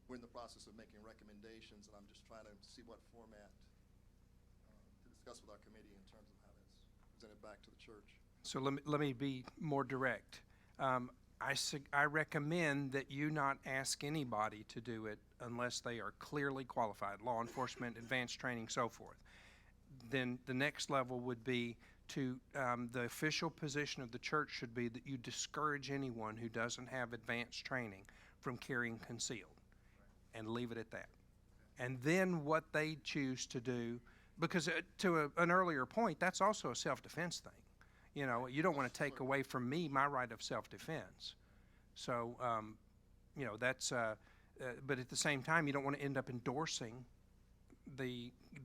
S13: we're in the process of making recommendations, and I'm just trying to see what format to discuss with our committee in terms of how that's presented back to the church.
S1: So let me be more direct. I recommend that you not ask anybody to do it unless they are clearly qualified, law enforcement, advanced training, so forth. Then the next level would be the official position of the church should be that you discourage anyone who doesn't have advanced training from carrying concealed, and leave it at that. And then what they choose to do, because to an earlier point, that's also a self-defense thing. You don't want to take away from me my right of self-defense. So, that's, but at the same time, you don't want to end up endorsing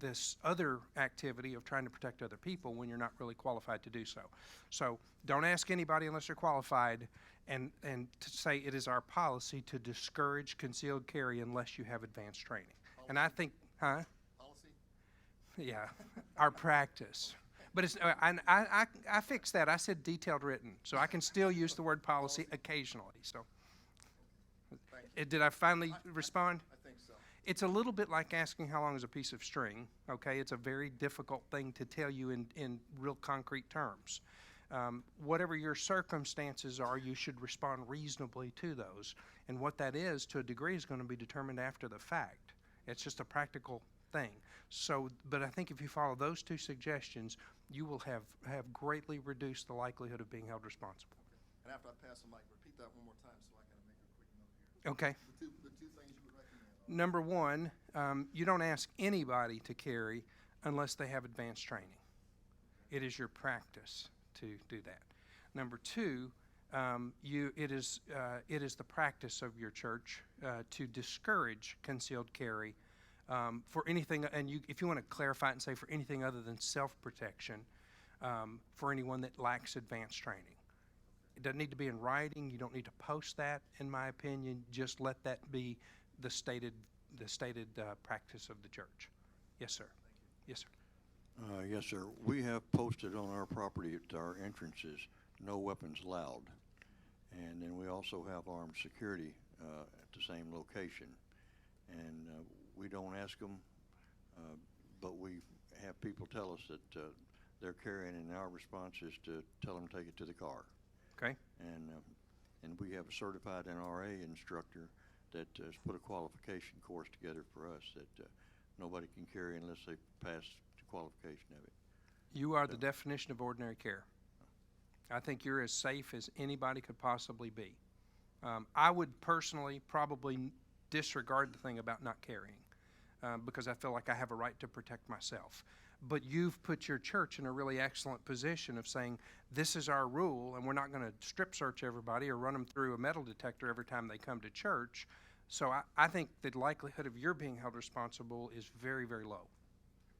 S1: this other activity of trying to protect other people when you're not really qualified to do so. So don't ask anybody unless they're qualified, and to say it is our policy to discourage concealed carry unless you have advanced training.
S13: Policy.
S1: And I think,
S13: Policy?
S1: Yeah, our practice. But it's, I fixed that. I said detailed written, so I can still use the word policy occasionally. So, did I finally respond?
S13: I think so.
S1: It's a little bit like asking how long is a piece of string. Okay, it's a very difficult thing to tell you in real concrete terms. Whatever your circumstances are, you should respond reasonably to those. And what that is, to a degree, is going to be determined after the fact. It's just a practical thing. So, but I think if you follow those two suggestions, you will have greatly reduced the likelihood of being held responsible.
S13: And after I pass the mic, repeat that one more time so I can make a quick note here.
S1: Okay.
S13: The two things you would recommend.
S1: Number one, you don't ask anybody to carry unless they have advanced training. It is your practice to do that. Number two, it is the practice of your church to discourage concealed carry for anything, and if you want to clarify it and say for anything other than self-protection, for anyone that lacks advanced training. It doesn't need to be in writing. You don't need to post that, in my opinion. Just let that be the stated practice of the church. Yes, sir. Yes, sir.
S14: Yes, sir. We have posted on our property at our entrances, no weapons allowed. And then we also have armed security at the same location. And we don't ask them, but we have people tell us that they're carrying, and our response is to tell them to take it to the car.
S1: Okay.
S14: And we have a certified NRA instructor that has put a qualification course together for us that nobody can carry unless they pass the qualification of it.
S1: You are the definition of ordinary care. I think you're as safe as anybody could possibly be. I would personally probably disregard the thing about not carrying because I feel like I have a right to protect myself. But you've put your church in a really excellent position of saying, this is our rule, and we're not going to strip search everybody or run them through a metal detector every time they come to church. So I think the likelihood of your being held responsible is very, very low.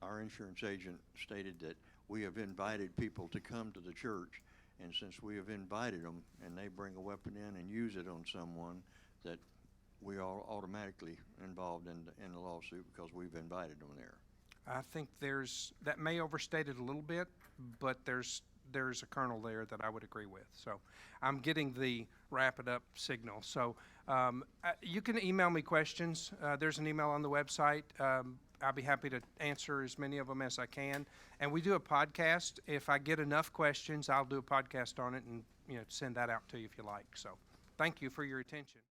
S14: Our insurance agent stated that we have invited people to come to the church, and since we have invited them and they bring a weapon in and use it on someone, that we are automatically involved in the lawsuit because we've invited them there.
S1: I think that may overstate it a little bit, but there's a kernel there that I would agree with. So I'm getting the wrap it up signal. So you can email me questions. There's an email on the website. I'll be happy to answer as many of them as I can. And we do a podcast. If I get enough questions, I'll do a podcast on it and send that out to you if you like. So thank you for your attention.